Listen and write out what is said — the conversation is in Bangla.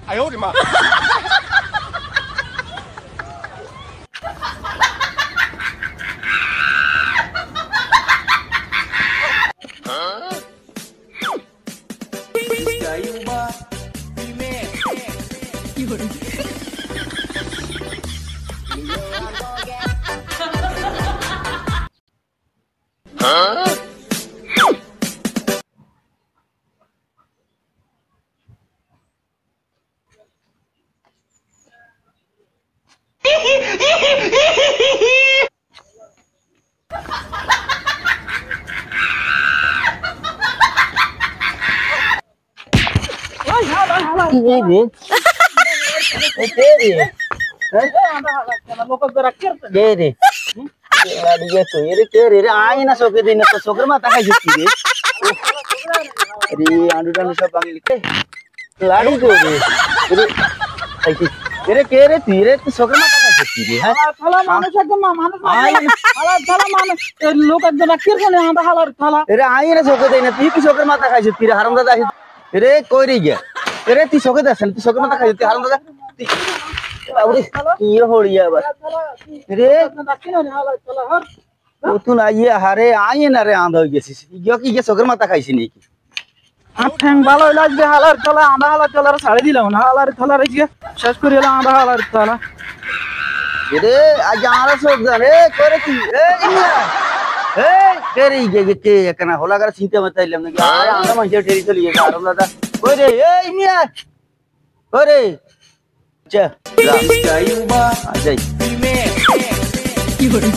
哎呦我的妈！হারে আইয়ে না রে আন্ধা হয়ে গেছিস কি চোখের মাথা খাইছি নাকি ঠ্যাং ভালো লাগবে হালার তলা আধা হালার তলার ছাড়ে দিলাম না হালার তলার শেষ করে এলাম আধা হালার তলা রে আজ আমার চোখ রে করে কি কে এখানে হোলাগার চিন্তা মাথা এলাম নাকি আমরা মানুষের ঠেরি চলে গেছে আরম দাদা কই রে এই মিয়া কই রে আচ্ছা কি করে